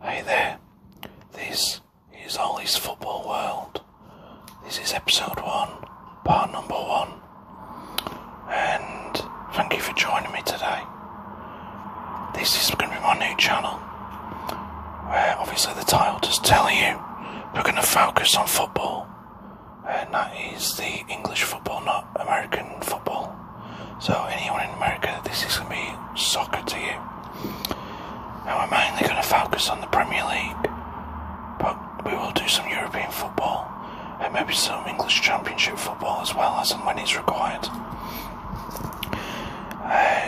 Hey there, this is Ollie's Football World. This is episode 1, part number 1, and thank you for joining me today. This is going to be my new channel, where obviously the title does tell you we're going to focus on football, and that is the English football, not American football. So anyone in America, this is going to be soccer to you. And we're mainly going to focus on the Premier League, but we will do some European football and maybe some English Championship football as well, as and when it's required.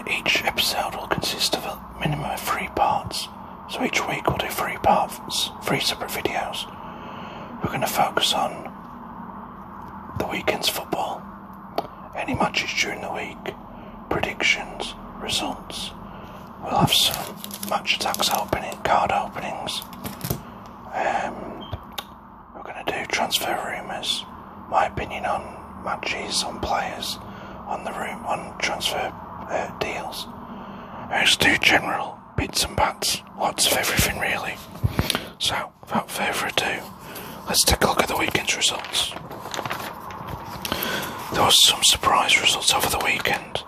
Each episode will consist of a minimum of 3 parts, so each week we'll do 3 parts, 3 separate videos. We're going to focus on the weekend's football, any matches during the week, predictions, results. We'll have some match attacks card openings. We're going to do transfer rumours, my opinion on matches, on players, on transfer deals. We'll just do general bits and bats, lots of everything really. So, without further ado, let's take a look at the weekend's results. There was some surprise results over the weekend,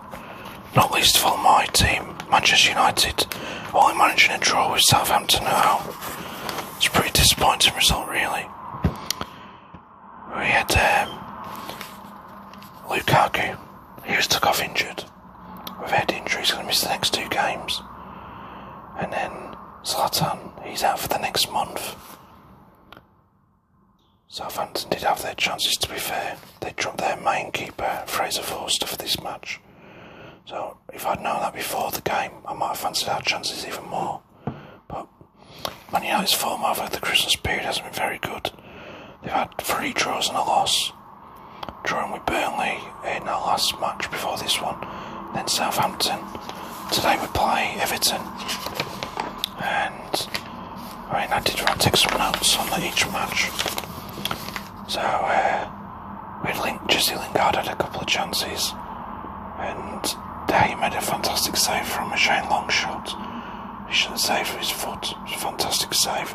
not least of all my team, Manchester United, only managing a draw with Southampton at home. It's a pretty disappointing result really. We had Lukaku, he was took off injured with head injury, he's going to miss the next 2 games. And then Zlatan, he's out for the next month. Southampton did have their chances, to be fair. They dropped their main keeper, Fraser Forster, for this match. So, if I'd known that before the game, I might have fancied our chances even more. But Man United's form over the Christmas period hasn't been very good. They've had 3 draws and a loss. Drawing with Burnley in our last match before this one. Then Southampton. Today we play Everton. And I did take some notes on each match. So, Jesse Lingard had a couple of chances, and he made a fantastic save from a Shane Long shot. He shouldn't save with his foot. It was a fantastic save.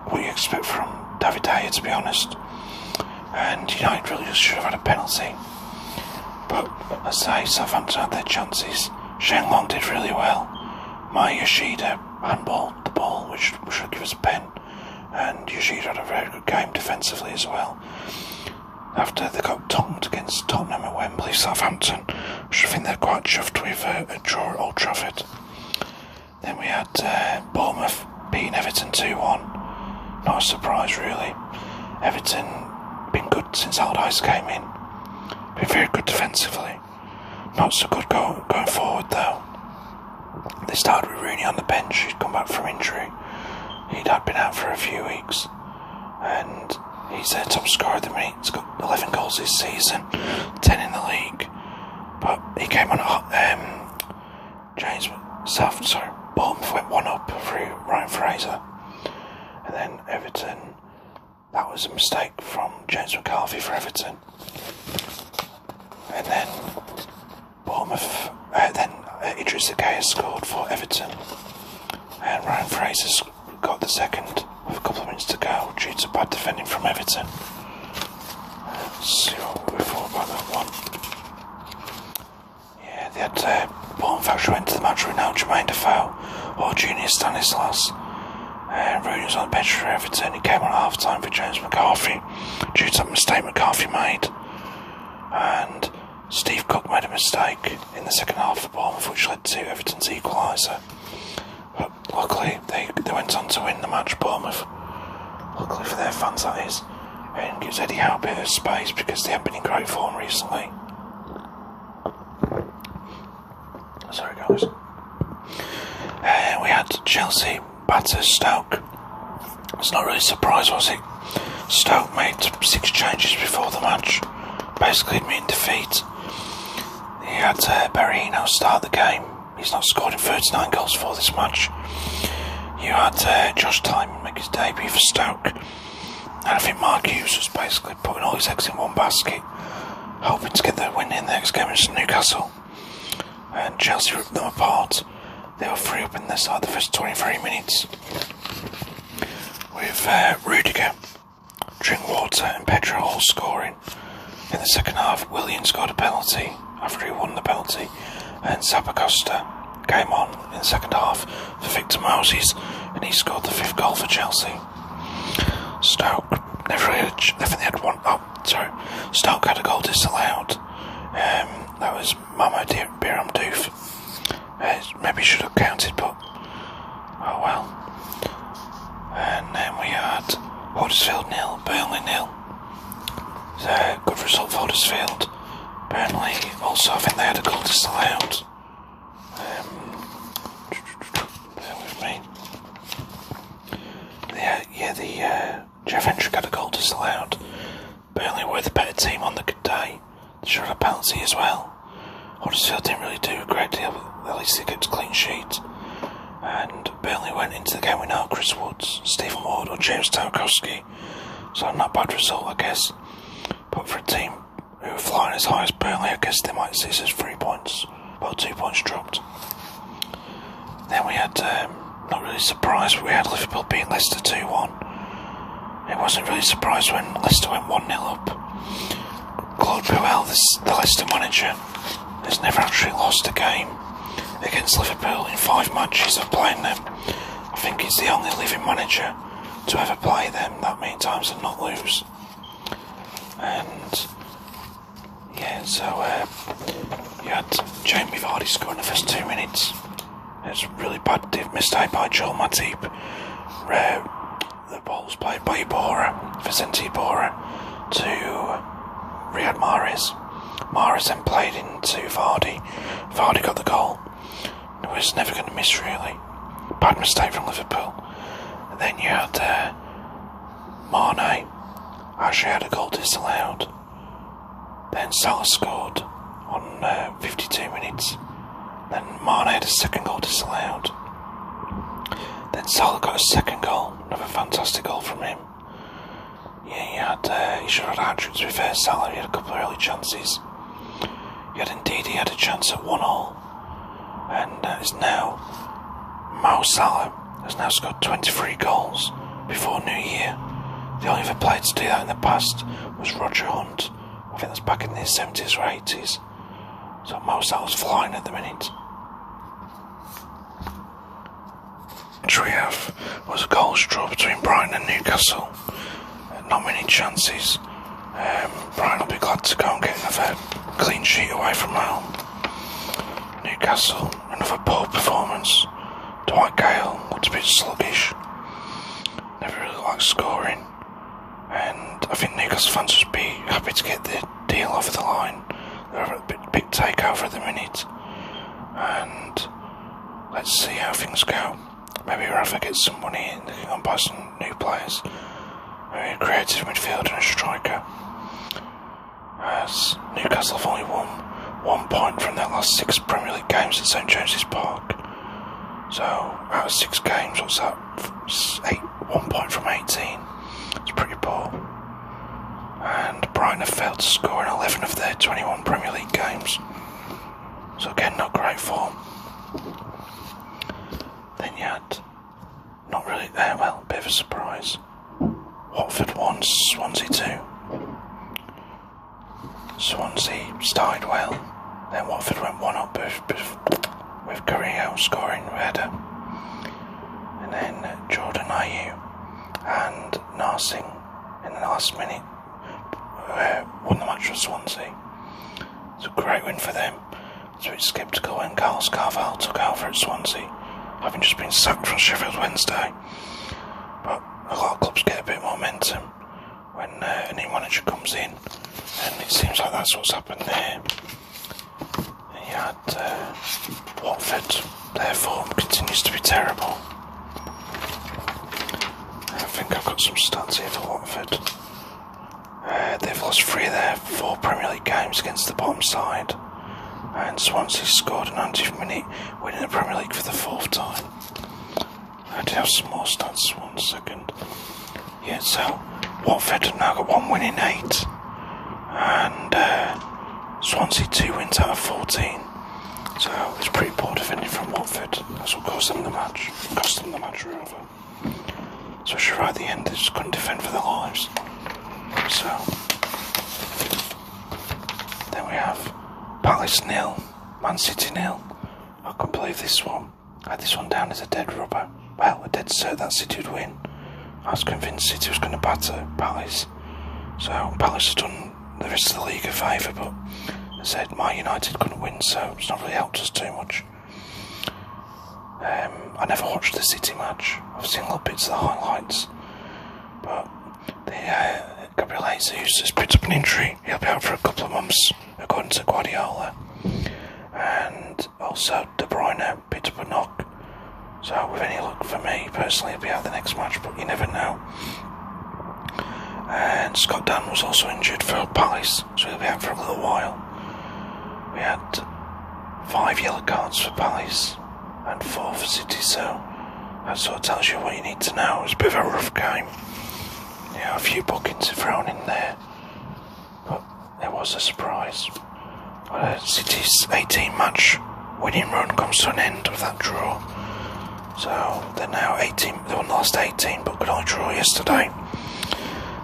What you expect from David De Gea, to be honest. And United really just should have had a penalty. But, as I say, Southampton had their chances. Shane Long did really well. Maya Yoshida handballed the ball, which should give us a pen. And Yoshida had a very good game defensively as well. After they got tongued against Tottenham at Wembley, Southampton, which I think they're quite chuffed with a draw at Old Trafford. Then we had Bournemouth beating Everton 2-1. Not a surprise really. Everton been good since Allardyce came in. Been very good defensively. Not so good going forward though. They started with Rooney on the bench. He'd come back from injury. He'd been out for a few weeks, and he's their top scorer at the minute. He's got 11 goals this season, 10 in the league. But he came on Bournemouth went 1 up through Ryan Fraser, and then Everton. That was a mistake from James McCarthy for Everton, and then Bournemouth. Then Idris Gaya scored for Everton, and Ryan Fraser's got the second with a couple of minutes to go due to bad defending from Everton. Let's see what we thought about that one. Yeah, they had Bournemouth actually went to the match with no Jermaine Defoe or Junior Stanislas. And Rooney was on the bench for Everton. He came on at half time for James McCarthy due to that mistake McCarthy made. And Steve Cook made a mistake in the second half for Bournemouth, which led to Everton's equaliser. But luckily, they went on to win the match, Bournemouth. Luckily for their fans, that is. And gives Eddie Howe a bit of space because they haven't been in great form recently. Sorry, guys. We had Chelsea batter Stoke. It's not really a surprise, was it? Stoke made 6 changes before the match, basically admitting defeat. He had Berahino start the game. He's not scored in 39 goals for this match. You had Josh Tymon make his debut for Stoke. And I think Mark Hughes was basically putting all his eggs in one basket, hoping to get the win in the next game against Newcastle. And Chelsea ripped them apart. They were 3 up in the first 23 minutes. with Rudiger, Drinkwater and Pedro all scoring. In the second half, Willian scored a penalty after he won the penalty, and Zappacosta came on in the second half for Victor Moses, and he scored the 5th goal for Chelsea. Stoke Stoke had a goal disallowed. That was Mamo Biram Doof. Maybe should have counted, but oh well. And then we had Huddersfield 0, Burnley 0. Good result for Huddersfield. Burnley also, I think they had a goal disallowed. Bear with me. The Jeff Hendrick had a goal disallowed. Burnley were the better team on the good day. They should have a penalty as well. Huddersfield didn't really do a great deal, but at least they kept a clean sheet. And Burnley went into the game with no Chris Woods, Stephen Ward or James Tarkowski. So not a bad result, I guess. But for a team who were flying as high as Burnley, I guess they might see this as 3 points. About 2 points dropped. Then we had, not really surprised, but we had Liverpool beat Leicester 2-1. It wasn't really surprised when Leicester went 1-0 up. Claude Puel, the Leicester manager, has never actually lost a game against Liverpool in 5 matches of playing them. I think he's the only living manager to ever play them that many times and not lose. And yeah, so you had Jamie Vardy scoring the first 2 minutes. It's a really bad mistake by Joel Matip. The ball was played by Vicente Iborra to Riyad Mahrez. Mahrez then played into Vardy. Vardy got the goal. It was never going to miss, really. Bad mistake from Liverpool. And then you had Mane actually had a goal disallowed. Then Salah scored on 52 minutes. Then Mane had a second goal disallowed. Then Salah got a second goal. Another fantastic goal from him. Yeah, he should have had a hat-trick, to be fair. Salah, he had a couple of early chances. He had a chance at 1-1. And is now Mo Salah has now scored 23 goals before New Year. The only other player to do that in the past was Roger Hunt. I think that's back in the 70s or 80s. So Mo Salah's flying at the minute. Which we have was a goals draw between Brighton and Newcastle. Not many chances. Brighton will be glad to go and get another clean sheet away from home. Newcastle, another poor performance. Dwight Gale looked a bit sluggish. Never really liked scoring. And I think Newcastle fans would be happy to get the deal over the line. They're a big takeover at the minute. And let's see how things go. Maybe Rafa gets some money in, they can go and buy some new players. Maybe a creative midfielder and a striker. As Newcastle have only won 1 point from their last 6 Premier League games at St James's Park. So, out of 6 games, what's that? 1 point from 18. It's pretty poor. And Brighton have failed to score in 11 of their 21 Premier League games. So again, not great form. Then you had, not really, a bit of a surprise. Watford 1, Swansea 2. Swansea started well, then Watford went 1 up with Carrillo scoring a header. And then Jordan Ayew and Narsing in the last minute won the match for Swansea. It's a great win for them. It's a bit sceptical when Carlos Carvalho took over at Swansea, having just been sacked from Sheffield Wednesday. But a lot of clubs get a bit of momentum when a new manager comes in, and it seems like that's what's happened there. And you had Watford, their form continues to be terrible. I think I've got some stats here for Watford. They've lost 3 of their 4 Premier League games against the bottom side, and Swansea scored a 90th minute, winning the Premier League for the 4th time. I do have some more stats, 1 second. Yeah, so Watford have now got 1 win in 8, and Swansea 2 wins out of 14. So it's pretty poor defending from Watford. That's what cost them the match. especially right at the end, they just couldn't defend for their lives. So then we have Palace 0, Man City 0. I can't believe this one. I had this one down as a dead rubber. Well, a dead cert that City would win. I was convinced City was going to batter Palace. So Palace has done the rest of the league a favour, but I said my United couldn't win, so it's not really helped us too much. I never watched the City match. I've seen little bits of the highlights, but Gabriel Jesus has picked up an injury. He'll be out for a couple of months, according to Guardiola. And also De Bruyne picked up a knock. So with any luck for me, personally, he'll be out the next match, but you never know. And Scott Dunn was also injured for Palace, so he'll be out for a little while. We had 5 yellow cards for Palace and 4 for City, so that sort of tells you what you need to know. It was a bit of a rough game. Yeah, a few bookings are thrown in there, but it was a surprise. City's 18-match winning run comes to an end with that draw. So they're now 18. They won the last 18, but could only draw yesterday.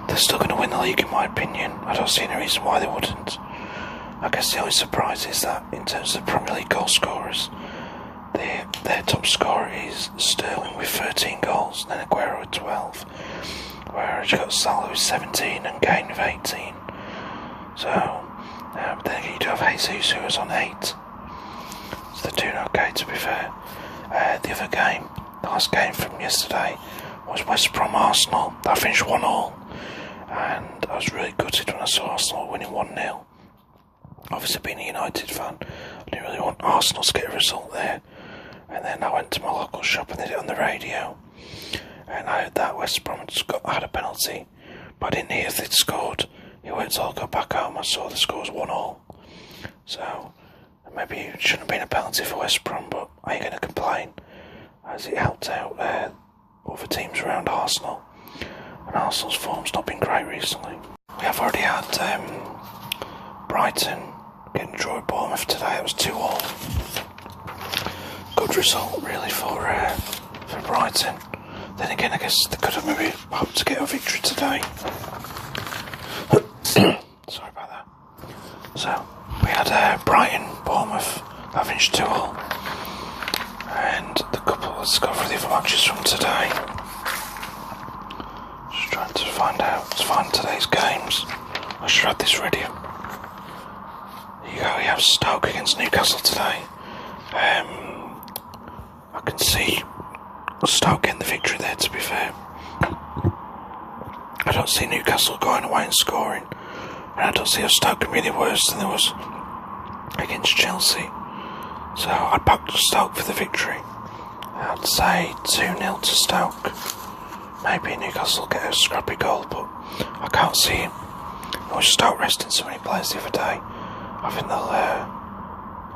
They're still going to win the league, in my opinion. I don't see any reason why they wouldn't. I guess the only surprise is that in terms of Premier League goal scorers, their top scorer is Sterling with 13 goals, then Aguero with 12, whereas you've got Salah with 17 and Kane with 18. So then you do have Jesus who was on 8. So they're doing okay, to be fair. The other game, the last game from yesterday, was West Brom Arsenal. That finished 1-1, and I was really gutted when I saw Arsenal winning 1-0. Obviously, being a United fan, I didn't really want Arsenal to get a result there. And then I went to my local shop and they did it on the radio, and I heard that West Brom had a penalty, but I didn't hear if they'd scored. It went till I got back home, I saw the score was 1-1. So maybe it shouldn't have been a penalty for West Brom, but I ain't going to complain, as it helped out other teams around Arsenal. And Arsenal's form's not been great recently. We have already had Brighton getting a draw at Bournemouth today. It was 2-2. Good result, really, for Brighton. Then again, I guess they could have maybe hoped to get a victory today. Sorry about that. So we had Brighton, Bournemouth. That finished 2-2. And let's go through the other matches from today. Just trying to find today's games. I should have this ready. Here you go, we have Stoke against Newcastle today. I can see Stoke getting the victory there, to be fair. I don't see Newcastle going away and scoring. And I don't see how Stoke can be any worse than there was against Chelsea. So I'd back Stoke for the victory. I'd say 2-0 to Stoke. Maybe Newcastle get a scrappy goal, but I can't see him. It was Stoke resting so many players the other day. I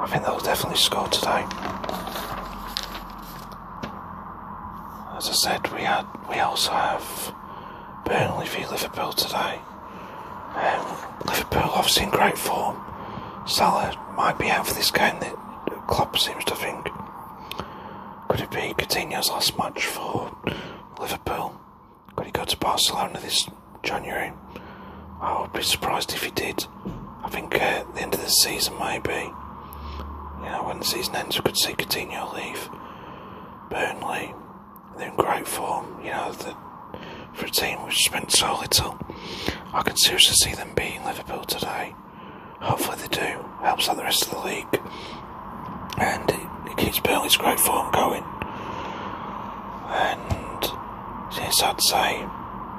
think they'll definitely score today. As I said, we also have Burnley v Liverpool today. Liverpool obviously in great form. Salah might be out for this game. The Klopp seems to think. Could it be Coutinho's last match for Liverpool? Could he go to Barcelona this January? I would be surprised if he did. I think at the end of the season, maybe. When the season ends, we could see Coutinho leave. Burnley, they're in great form. For a team which spent so little, I can seriously see them beating Liverpool today. Hopefully they do. Helps out the rest of the league. And it keeps Burnley's great form going. And yes, I'd say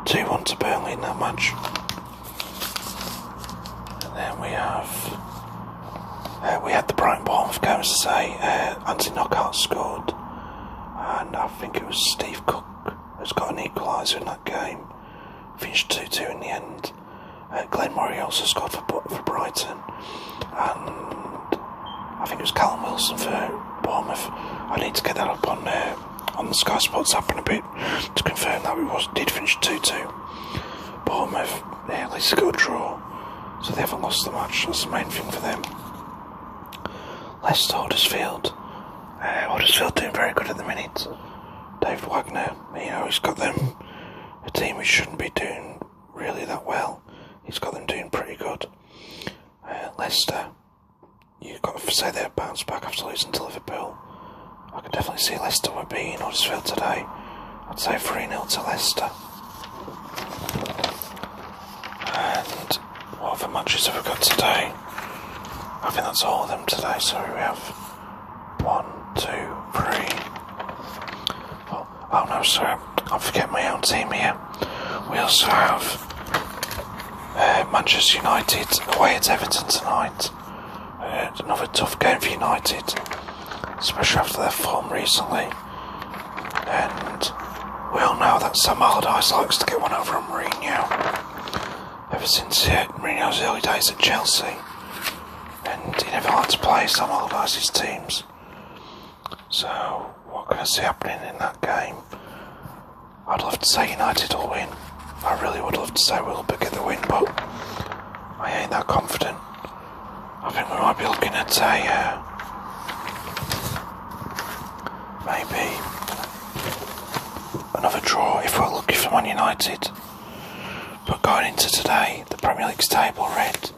2-1 to Burnley in that match. And then we had the Brighton Bournemouth game, as I say. Anthony Knockout scored, and I think it was Steve Cook who's got an equaliser in that game. Finished 2-2 in the end. Glenn Murray also scored for Brighton, and I think it was Callum Wilson for Bournemouth. I need to get that up on the Sky Sports app in a bit to confirm that it did finish 2-2. Bournemouth, at least got a draw, so they haven't lost the match. That's the main thing for them. Leicester Huddersfield. Huddersfield doing very good at the minute. Dave Wagner, he's got them team which shouldn't be doing really that well. He's got them doing pretty good. Leicester, you've got to say they're bounced back after losing to Liverpool. I can definitely see Leicester were beating Huddersfield today. I'd say 3-0 to Leicester. And what other matches have we got today? I think that's all of them today. Sorry, we have 1, 2, 3. Oh no, sorry, I'm forgetting my own team here. We also have Manchester United away at Everton tonight. Another tough game for United, especially after their form recently. And we all know that Sam Allardyce likes to get one over on Mourinho. Ever since Mourinho's early days at Chelsea. And he never liked to play Sam Allardyce's teams. So, what can I see happening in that game? I'd love to say United will win. I really would love to say we'll get the win, but I ain't that confident. I think we might be looking at maybe another draw if we're lucky for Man United. But going into today, the Premier League's table read: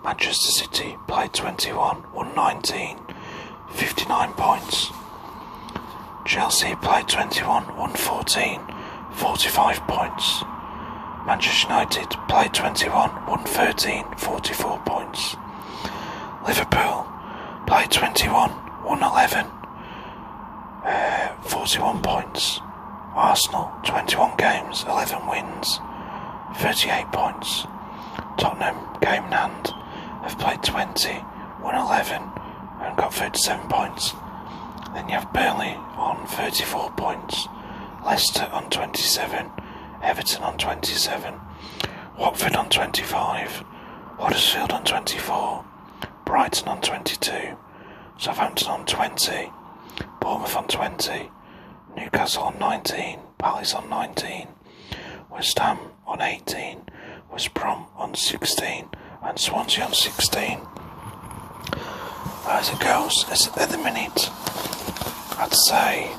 Manchester City played 21, won 19, 59 points. Chelsea played 21, won 14, 45 points. Manchester United played 21, won 13, 44 points. Liverpool played 21, won 11, 41 points. Arsenal, 21 games, 11 wins, 38 points. Tottenham, game in hand, have played 20, won 11, and got 37 points. Then you have Burnley on 34 points, Leicester on 27, Everton on 27, Watford on 25, Huddersfield on 24, Brighton on 22, Southampton on 20, Bournemouth on 20, Newcastle on 19, Palace on 19, West Ham on 18, West Brom on 16, and Swansea on 16. As it goes, at the minute, I'd say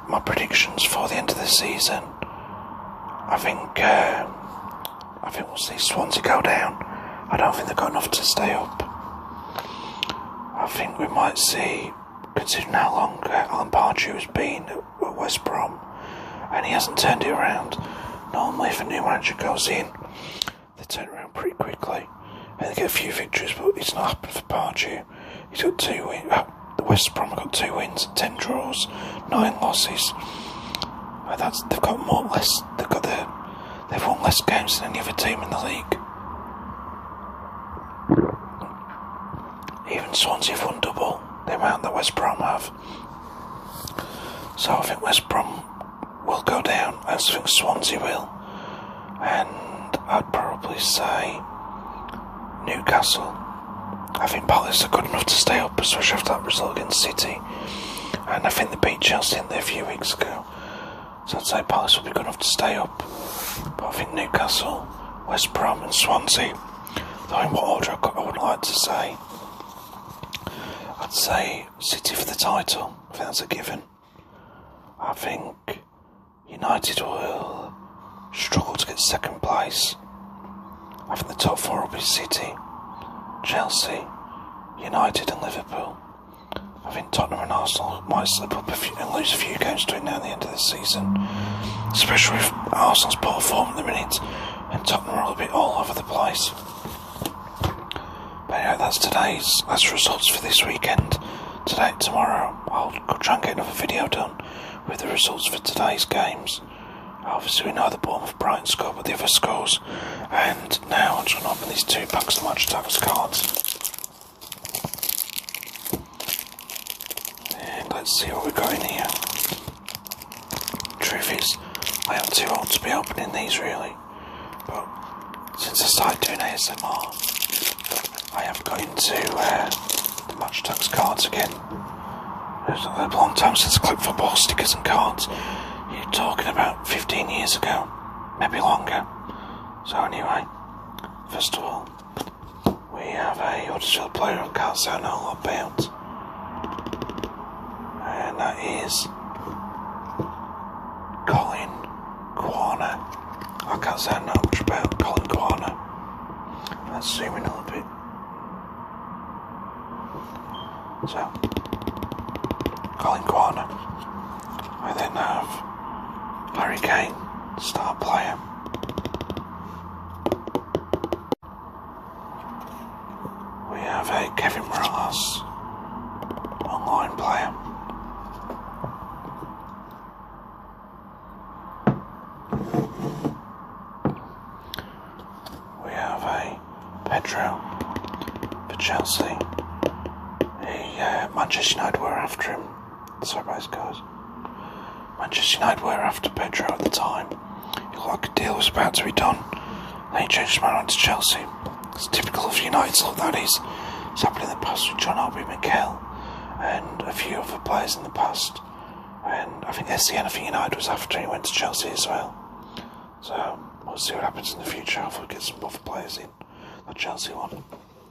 my predictions for the end of the season, I think we'll see Swansea go down. I don't think they've got enough to stay up. I think we might see, considering how long Alan Pardew has been at West Brom, and he hasn't turned it around. Normally if a new manager goes in, they turn it around pretty quickly, and they get a few victories, but it's not happened for Pardew. He's got 2 wins. The West Brom have got 2 wins, 10 draws, 9 losses. They've got more or less. They've won less games than any other team in the league. Even Swansea have won double the amount that West Brom have. So I think West Brom will go down. I also think Swansea will. And I'd probably say Newcastle. I think Palace are good enough to stay up, especially after that result against City. And I think they beat Chelsea in there a few weeks ago. So I'd say Palace will be good enough to stay up. But I think Newcastle, West Brom and Swansea, though in what order I would like to say, I'd say City for the title. I think that's a given. I think United will struggle to get second place. I think the top 4 will be City, Chelsea, United and Liverpool. I think Tottenham and Arsenal might slip up and lose a few games between now and the end of the season, especially with Arsenal's poor form at the minute and Tottenham are a bit all over the place. But anyway, that's results for this weekend. Today, tomorrow, I'll try and get another video done with the results for today's games. Obviously we know the Bournemouth Brighton score, but the other scores. And now I'm just going to open these 2 packs of Match Attax cards. And let's see what we've got in here. Truth is, I am too old to be opening these really. But since I started doing ASMR, I have got into the Match Attax cards again. It's a long time since I clicked football stickers and cards. You're talking about 15 years ago, maybe longer. So anyway, first of all, we have a Huddersfield player on cards that I know a lot about. And that is Colin Kwan. I can't say I know much about Colin Guana. Let's zoom in a little bit. So, Colin Guana. I then have Harry Kane, star player. We have a Kevin Morales, online player. We have a Pedro for Chelsea. Manchester United were after him. Sorry about his guys. Manchester United were after Pedro at the time. It looked like a deal was about to be done. Then he changed his mind to Chelsea. It's typical of United's look, that is. It's happened in the past with John Obi Mikel and a few other players in the past. And I think SCN for United was after he went to Chelsea as well. So we'll see what happens in the future. Hopefully we get some other players in. The Chelsea one.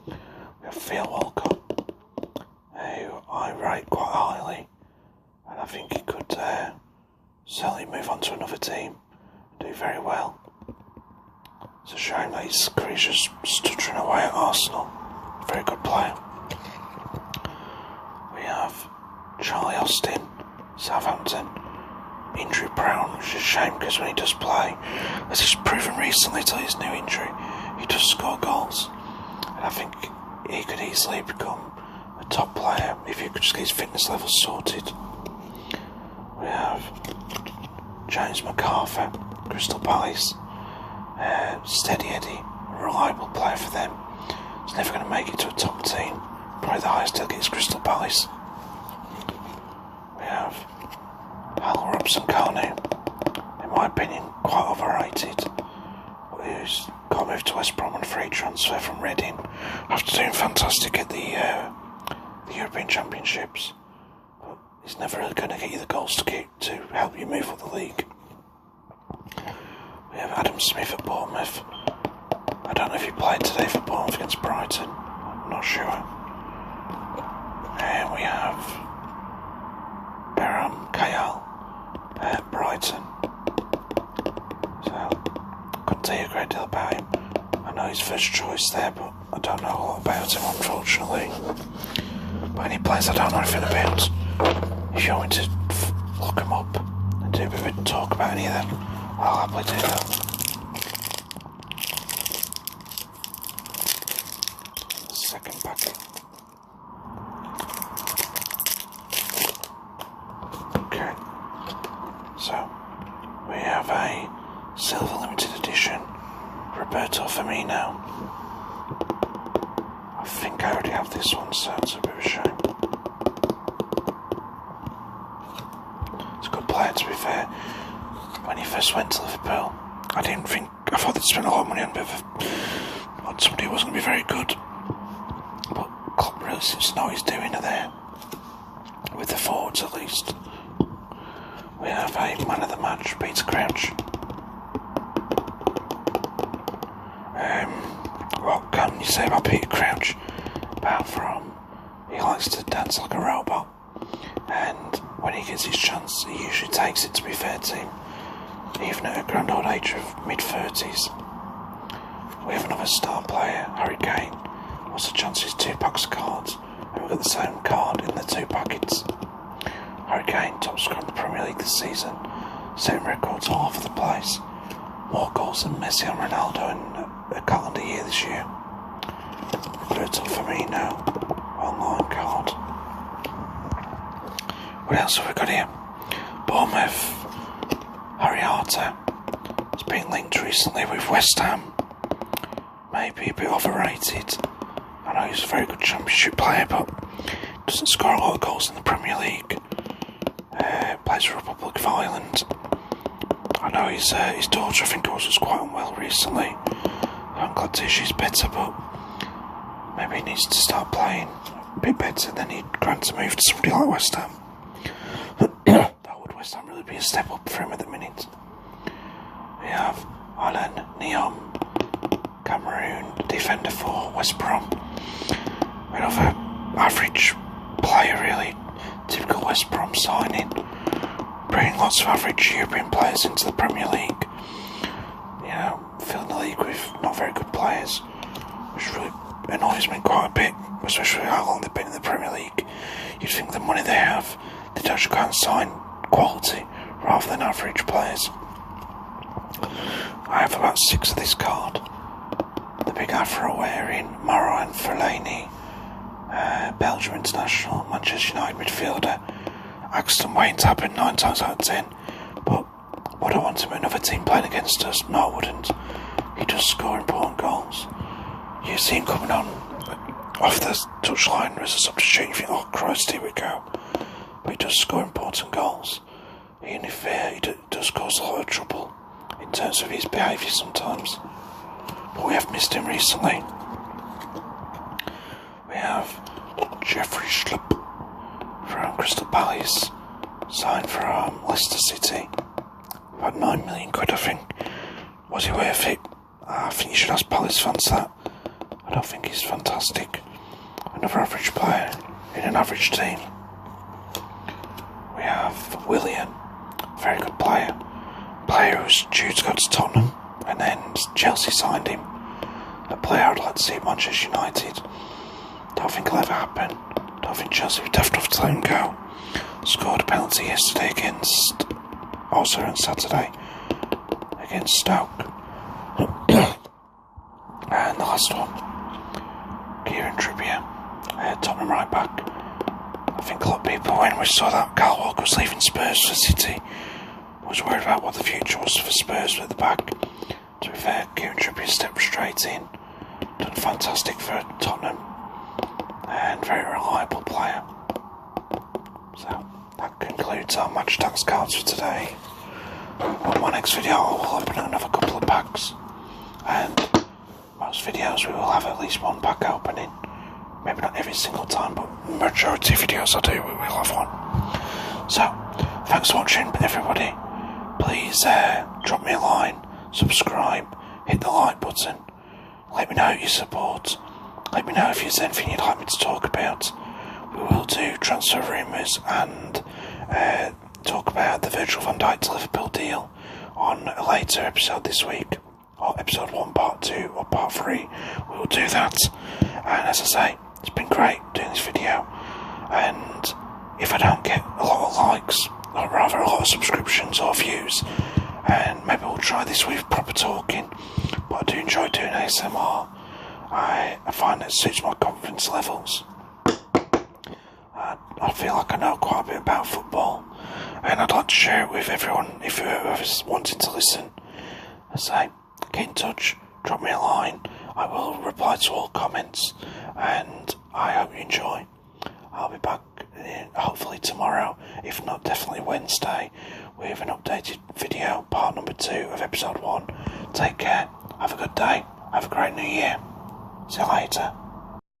We have Theo Walcott, who I rate quite highly, and I think he could certainly move on to another team and do very well. It's a shame that his career's just stuttering away at Arsenal. Very good player. We have Charlie Austin, Southampton, injury prone, which is a shame because when he does play, as he's proven recently till his new injury, he does score goals. And I think he could easily become a top player if he could just get his fitness levels sorted. We have James McArthur, Crystal Palace, steady Eddie, a reliable player for them. He's never going to make it to a top team. Probably the highest he'll get is Crystal Palace. We have Hal Robson-Kanu, in my opinion, quite overrated. Who's got moved to West Brom on a free transfer from Reading after doing fantastic at the European Championships. But he's never really going to get you the goals to help you move up the league. We have Adam Smith at Bournemouth. I don't know if he played today for Bournemouth against Brighton. I'm not sure. And we have Beram Kayal at Brighton. So, couldn't tell you a great deal about him. I know he's first choice there, but I don't know a lot about him, unfortunately. But any players I don't know anything about, if you want me to look him up and do a bit of a talk about any of them, I'll happily do that. Second packet. Okay, so we have a silver limited edition Roberto Firmino. I think I already have this one, so it's a bit of a shame. It's a good player, to be fair. When he first went to Liverpool, I thought they'd spent a lot of money on somebody who wasn't going to be very good. But Klopp really seems to know what he's doing there, with the forwards at least. We have a man of the match, Peter Crouch. What can you say about Peter Crouch? Apart from he likes to dance like a robot, and when he gets his chance, he usually takes it, to be fair to him, even at a grand old age of mid-30s. We have another star player, Harry Kane. What's the chances? 2 packs of cards, and we've got the same card in the 2 packets. Harry Kane, top scorer in the Premier League this season, setting records all over the place. More goals than Messi and Ronaldo in a calendar year this year. Roberto Firmino, online card. What else have we got here? Bournemouth, Harry Arter has been linked recently with West Ham. Maybe a bit overrated. I know he's a very good Championship player, but doesn't score a lot of goals in the Premier League. Plays for Republic of Ireland. I know his daughter, I think, was quite unwell recently. I'm glad to hear she's better, but maybe he needs to start playing a bit better. Then he'd grant to move to somebody like West Ham. That would West Ham really be a step up for him at the minute. We have Alan Neom, Cameroon defender for West Brom. We have an average player, really. Typical West Brom signing. Bringing lots of average European players into the Premier League. filling the league with not very good players, which really annoys me quite a bit, especially how long they've been in the Premier League. You'd think the money they have, they'd actually go and sign quality rather than average players. I have about 6 of this card. The big Afro wearing, Moran Fellaini, Belgium international, Manchester United midfielder. Accident waiting to happen 9 times out of 10, but would I want him another team playing against us? No, I wouldn't. He does score important goals. You see him coming on off the touchline as a substitute, you think, oh Christ, here we go. But he does score important goals, even if he does cause a lot of trouble in terms of his behaviour sometimes. But we have missed him recently. We have Jeffrey Schlupp from Crystal Palace, signed from Leicester City. About 9 million quid, I think. Was he worth it? I think you should ask Palace fans that. I don't think he's fantastic. Another average player in an average team. We have Willian, very good player. Player who's due to go to Tottenham, and then Chelsea signed him. A player I'd like to see at Manchester United. Don't think it'll ever happen. Don't think Chelsea would daft enough to let him go. Scored a penalty yesterday against, also on Saturday, against Stoke. And the last one, Kieran Trippier, Tottenham right back. I think a lot of people, when we saw that Kyle Walker was leaving Spurs for City, was worried about what the future was for Spurs at the back. To be fair, Kieran Trippier stepped straight in, done fantastic for Tottenham, and very reliable player. So that concludes our match tax cards for today. On my next video I will open another couple of packs, and most videos we will have at least one pack opening. Maybe not every single time, but majority of videos I do we will have one. So thanks for watching everybody. Please drop me a line, subscribe, hit the like button, let me know your support, let me know if there's anything you'd like me to talk about. We will do transfer rumours and talk about the Virgil van Dijk to Liverpool deal on a later episode this week, or episode 1, part 2, or part 3. We will do that, and as I say, it's been great doing this video, and if I don't get a lot of likes, or rather a lot of subscriptions or views, and maybe we'll try this with proper talking, but I do enjoy doing ASMR. I find it suits my confidence levels. I feel like I know quite a bit about football, and I'd like to share it with everyone if whoever's wanting to listen. I say, get in touch, drop me a line, I will reply to all comments, and I hope you enjoy. I'll be back hopefully tomorrow, if not definitely Wednesday, with an updated video, part number 2 of episode 1. Take care, have a good day, have a great new year. See you later.